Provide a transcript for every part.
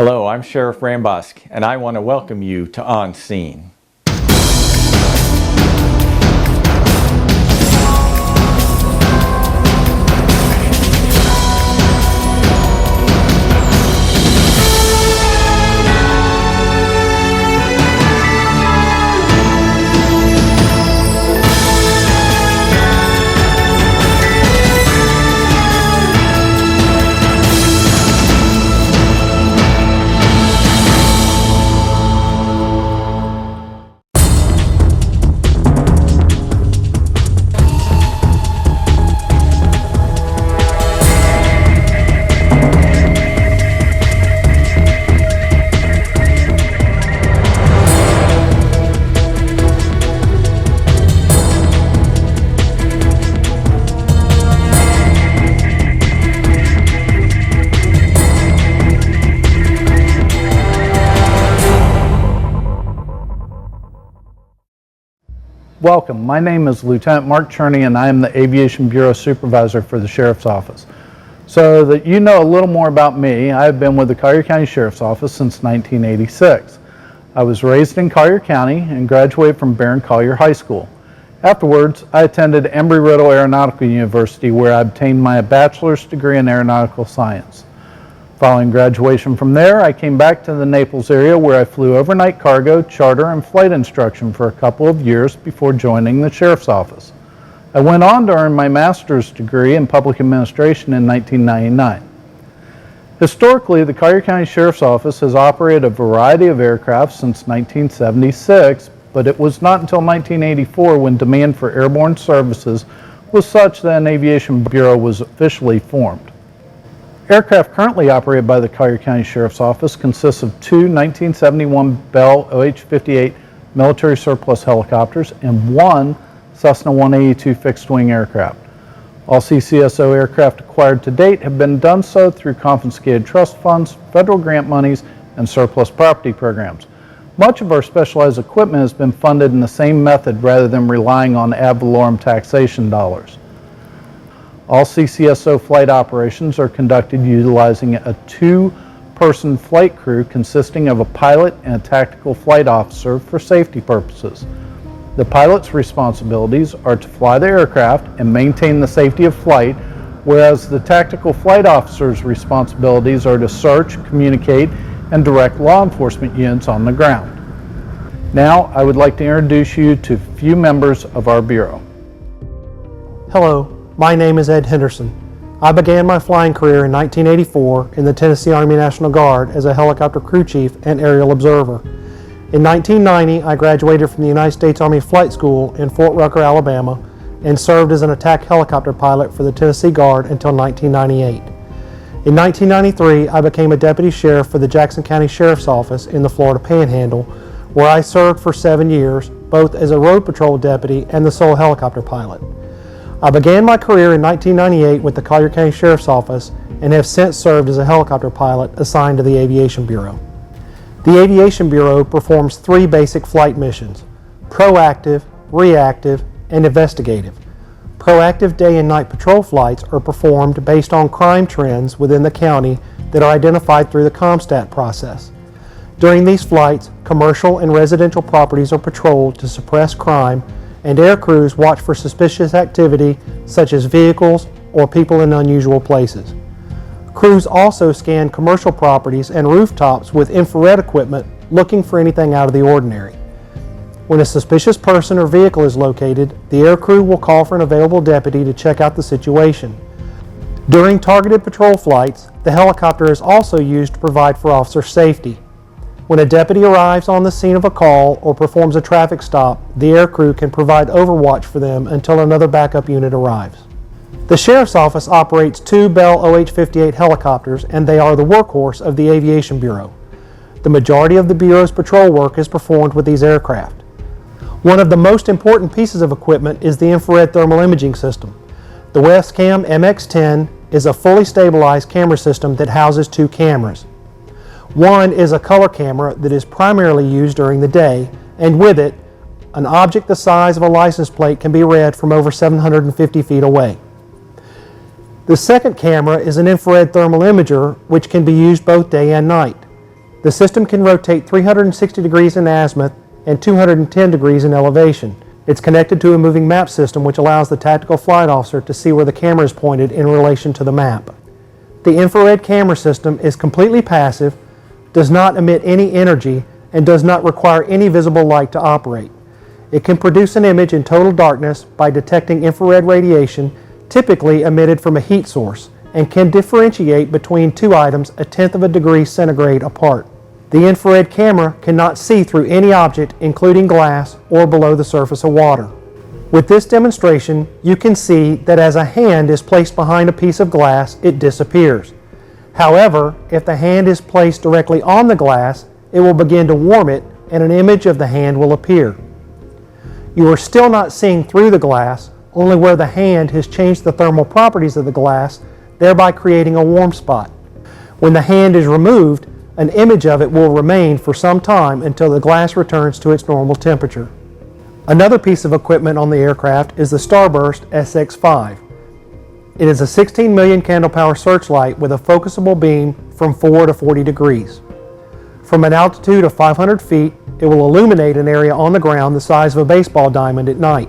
Hello, I'm Sheriff Rambosk, and I want to welcome you to On Scene. Welcome. My name is Lieutenant Mark Cherney, and I am the Aviation Bureau Supervisor for the Sheriff's Office. So that you know a little more about me, I have been with the Collier County Sheriff's Office since 1986. I was raised in Collier County and graduated from Barron Collier High School. Afterwards, I attended Embry-Riddle Aeronautical University, where I obtained my bachelor's degree in aeronautical science. Following graduation from there, I came back to the Naples area, where I flew overnight cargo, charter, and flight instruction for a couple of years before joining the Sheriff's Office. I went on to earn my master's degree in public administration in 1999. Historically, the Collier County Sheriff's Office has operated a variety of aircraft since 1976, but it was not until 1984 when demand for airborne services was such that an aviation bureau was officially formed. Aircraft currently operated by the Collier County Sheriff's Office consists of two 1971 Bell OH-58 military surplus helicopters and one Cessna 182 fixed-wing aircraft. All CCSO aircraft acquired to date have been done so through confiscated trust funds, federal grant monies, and surplus property programs. Much of our specialized equipment has been funded in the same method rather than relying on ad valorem taxation dollars. All CCSO flight operations are conducted utilizing a two-person flight crew consisting of a pilot and a tactical flight officer for safety purposes. The pilot's responsibilities are to fly the aircraft and maintain the safety of flight, whereas the tactical flight officer's responsibilities are to search, communicate, and direct law enforcement units on the ground. Now, I would like to introduce you to a few members of our Bureau. Hello. My name is Ed Henderson. I began my flying career in 1984 in the Tennessee Army National Guard as a helicopter crew chief and aerial observer. In 1990, I graduated from the United States Army Flight School in Fort Rucker, Alabama, and served as an attack helicopter pilot for the Tennessee Guard until 1998. In 1993, I became a deputy sheriff for the Jackson County Sheriff's Office in the Florida Panhandle, where I served for 7 years, both as a road patrol deputy and the sole helicopter pilot. I began my career in 1998 with the Collier County Sheriff's Office and have since served as a helicopter pilot assigned to the Aviation Bureau. The Aviation Bureau performs three basic flight missions: proactive, reactive, and investigative. Proactive day and night patrol flights are performed based on crime trends within the county that are identified through the COMSTAT process. During these flights, commercial and residential properties are patrolled to suppress crime, and air crews watch for suspicious activity such as vehicles or people in unusual places. Crews also scan commercial properties and rooftops with infrared equipment looking for anything out of the ordinary. When a suspicious person or vehicle is located, the air crew will call for an available deputy to check out the situation. During targeted patrol flights, the helicopter is also used to provide for officer safety. When a deputy arrives on the scene of a call or performs a traffic stop, the air crew can provide overwatch for them until another backup unit arrives. The Sheriff's Office operates two Bell OH-58 helicopters, and they are the workhorse of the Aviation Bureau. The majority of the Bureau's patrol work is performed with these aircraft. One of the most important pieces of equipment is the infrared thermal imaging system. The Westcam MX-10 is a fully stabilized camera system that houses two cameras. One is a color camera that is primarily used during the day, and with it, an object the size of a license plate can be read from over 750 feet away. The second camera is an infrared thermal imager, which can be used both day and night. The system can rotate 360 degrees in azimuth and 210 degrees in elevation. It's connected to a moving map system which allows the tactical flight officer to see where the camera is pointed in relation to the map. The infrared camera system is completely passive, does not emit any energy, and does not require any visible light to operate. It can produce an image in total darkness by detecting infrared radiation, typically emitted from a heat source, and can differentiate between two items 1/10 of a degree centigrade apart. The infrared camera cannot see through any object, including glass or below the surface of water. With this demonstration, you can see that as a hand is placed behind a piece of glass, it disappears. However, if the hand is placed directly on the glass, it will begin to warm it and an image of the hand will appear. You are still not seeing through the glass, only where the hand has changed the thermal properties of the glass, thereby creating a warm spot. When the hand is removed, an image of it will remain for some time until the glass returns to its normal temperature. Another piece of equipment on the aircraft is the Starburst SX-5. It is a 16 million candle power searchlight with a focusable beam from 4 to 40 degrees. From an altitude of 500 feet, it will illuminate an area on the ground the size of a baseball diamond at night.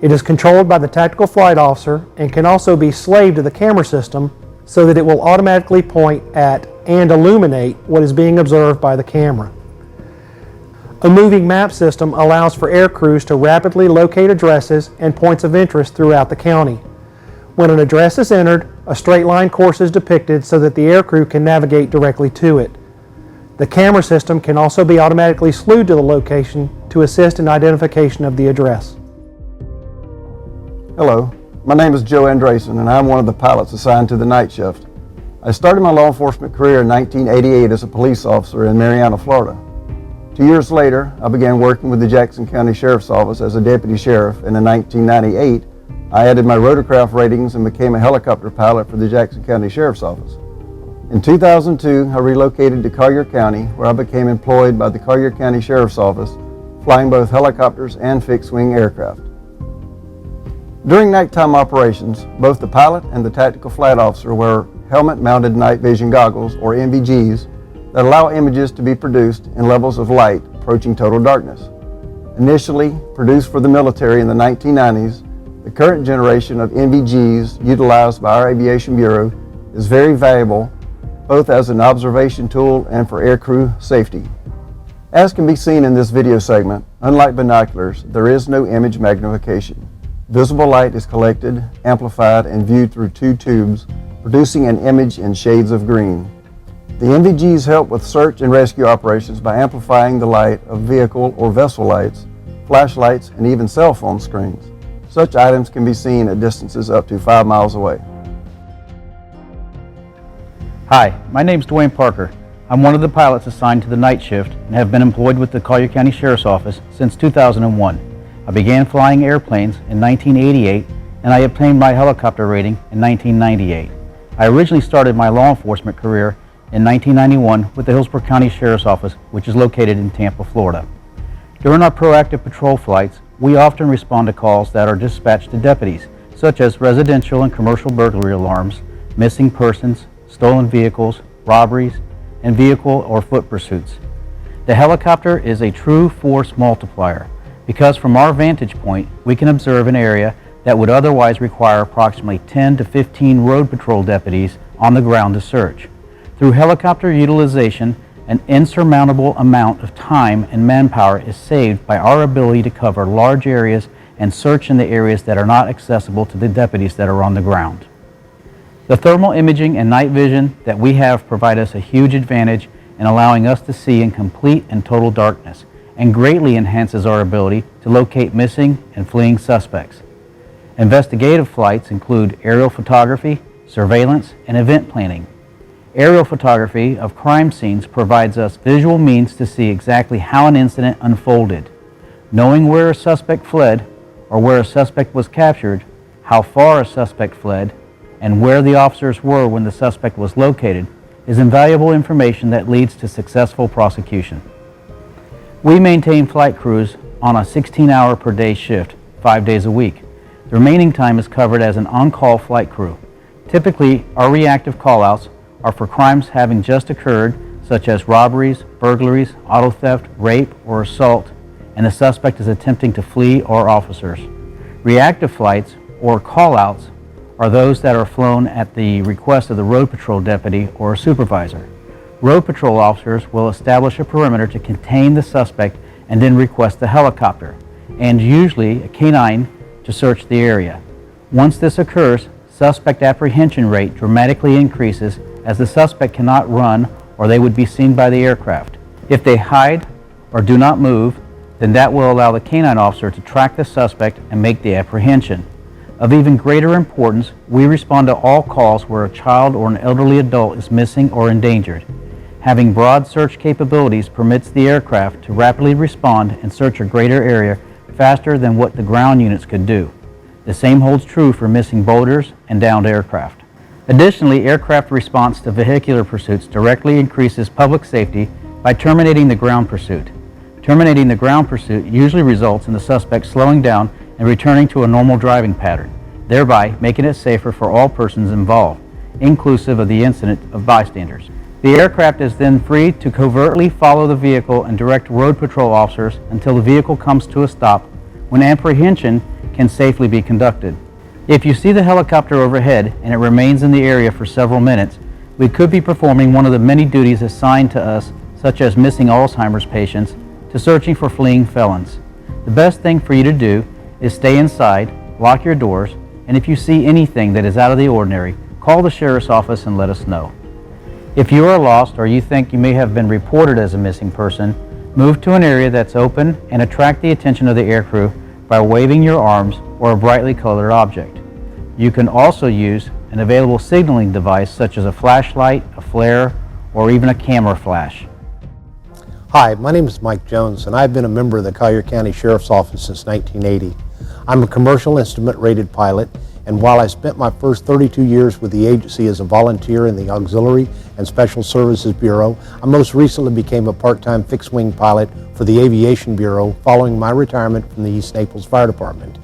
It is controlled by the tactical flight officer and can also be slaved to the camera system so that it will automatically point at and illuminate what is being observed by the camera. A moving map system allows for air crews to rapidly locate addresses and points of interest throughout the county. When an address is entered, a straight line course is depicted so that the air crew can navigate directly to it. The camera system can also be automatically slewed to the location to assist in identification of the address. Hello, my name is Joe Andreasen and I'm one of the pilots assigned to the night shift. I started my law enforcement career in 1988 as a police officer in Marianna, Florida. 2 years later, I began working with the Jackson County Sheriff's Office as a deputy sheriff, and in 1998, I added my rotorcraft ratings and became a helicopter pilot for the Jackson County Sheriff's Office. In 2002, I relocated to Collier County, where I became employed by the Collier County Sheriff's Office, flying both helicopters and fixed-wing aircraft. During nighttime operations, both the pilot and the tactical flight officer wear helmet-mounted night vision goggles, or NVGs, that allow images to be produced in levels of light approaching total darkness. Initially produced for the military in the 1990s, the current generation of NVGs utilized by our Aviation Bureau is very valuable both as an observation tool and for aircrew safety. As can be seen in this video segment, unlike binoculars, there is no image magnification. Visible light is collected, amplified, and viewed through two tubes, producing an image in shades of green. The NVGs help with search and rescue operations by amplifying the light of vehicle or vessel lights, flashlights, and even cell phone screens. Such items can be seen at distances up to 5 miles away. Hi, my name is Dwaine Parker. I'm one of the pilots assigned to the night shift and have been employed with the Collier County Sheriff's Office since 2001. I began flying airplanes in 1988 and I obtained my helicopter rating in 1998. I originally started my law enforcement career in 1991 with the Hillsborough County Sheriff's Office, which is located in Tampa, Florida. During our proactive patrol flights, we often respond to calls that are dispatched to deputies, such as residential and commercial burglary alarms, missing persons, stolen vehicles, robberies, and vehicle or foot pursuits. The helicopter is a true force multiplier because from our vantage point, we can observe an area that would otherwise require approximately 10 to 15 road patrol deputies on the ground to search. Through helicopter utilization, an insurmountable amount of time and manpower is saved by our ability to cover large areas and search in the areas that are not accessible to the deputies that are on the ground. The thermal imaging and night vision that we have provide us a huge advantage in allowing us to see in complete and total darkness, and greatly enhances our ability to locate missing and fleeing suspects. Investigative flights include aerial photography, surveillance, and event planning. Aerial photography of crime scenes provides us visual means to see exactly how an incident unfolded. Knowing where a suspect fled or where a suspect was captured, how far a suspect fled, and where the officers were when the suspect was located is invaluable information that leads to successful prosecution. We maintain flight crews on a 16-hour per day shift, 5 days a week. The remaining time is covered as an on-call flight crew. Typically, our reactive call-outs are for crimes having just occurred, such as robberies, burglaries, auto theft, rape, or assault, and the suspect is attempting to flee or officers. Reactive flights, or call-outs, are those that are flown at the request of the road patrol deputy or a supervisor. Road patrol officers will establish a perimeter to contain the suspect and then request a helicopter, and usually a canine, to search the area. Once this occurs, suspect apprehension rate dramatically increases as the suspect cannot run or they would be seen by the aircraft. If they hide or do not move, then that will allow the canine officer to track the suspect and make the apprehension. Of even greater importance, we respond to all calls where a child or an elderly adult is missing or endangered. Having broad search capabilities permits the aircraft to rapidly respond and search a greater area faster than what the ground units could do. The same holds true for missing boaters and downed aircraft. Additionally, aircraft response to vehicular pursuits directly increases public safety by terminating the ground pursuit. Terminating the ground pursuit usually results in the suspect slowing down and returning to a normal driving pattern, thereby making it safer for all persons involved, inclusive of the incident of bystanders. The aircraft is then free to covertly follow the vehicle and direct road patrol officers until the vehicle comes to a stop, when apprehension can safely be conducted. If you see the helicopter overhead and it remains in the area for several minutes, we could be performing one of the many duties assigned to us, such as missing Alzheimer's patients, to searching for fleeing felons. The best thing for you to do is stay inside, lock your doors, and if you see anything that is out of the ordinary, call the sheriff's office and let us know. If you are lost or you think you may have been reported as a missing person, move to an area that's open and attract the attention of the aircrew by waving your arms or a brightly colored object. You can also use an available signaling device such as a flashlight, a flare, or even a camera flash. Hi, my name is Mike Jones, and I've been a member of the Collier County Sheriff's Office since 1980. I'm a commercial instrument-rated pilot, and while I spent my first 32 years with the agency as a volunteer in the Auxiliary and Special Services Bureau, I most recently became a part-time fixed-wing pilot for the Aviation Bureau following my retirement from the East Naples Fire Department.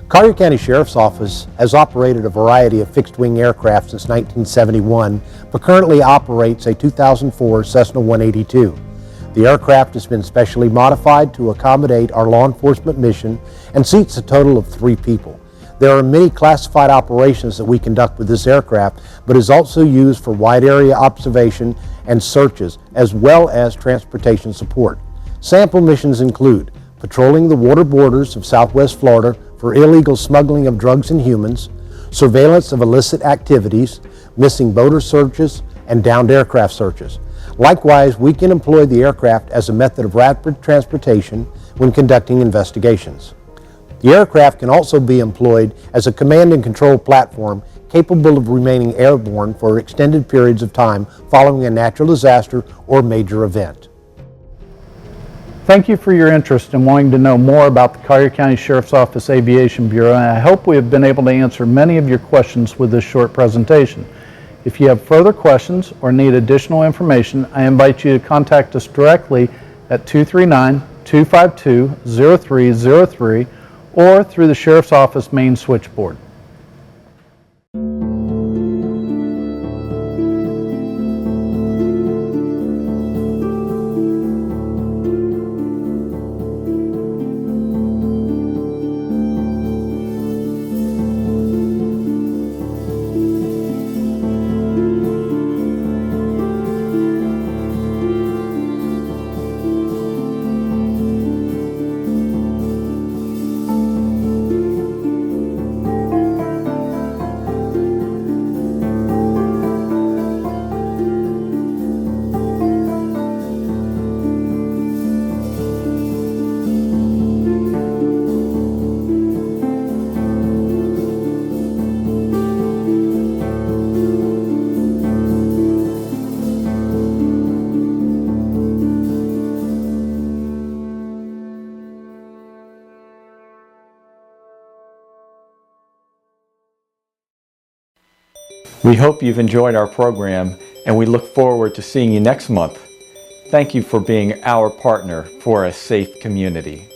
Collier County Sheriff's Office has operated a variety of fixed-wing aircraft since 1971, but currently operates a 2004 Cessna 182. The aircraft has been specially modified to accommodate our law enforcement mission and seats a total of 3 people. There are many classified operations that we conduct with this aircraft, but is also used for wide area observation and searches, as well as transportation support. Sample missions include patrolling the water borders of Southwest Florida for illegal smuggling of drugs and humans, surveillance of illicit activities, missing boater searches, and downed aircraft searches. Likewise, we can employ the aircraft as a method of rapid transportation when conducting investigations. The aircraft can also be employed as a command and control platform capable of remaining airborne for extended periods of time following a natural disaster or major event. Thank you for your interest in wanting to know more about the Collier County Sheriff's Office Aviation Bureau, and I hope we have been able to answer many of your questions with this short presentation. If you have further questions or need additional information, I invite you to contact us directly at 239-252-0303 or through the Sheriff's Office main switchboard. We hope you've enjoyed our program, and we look forward to seeing you next month. Thank you for being our partner for a safe community.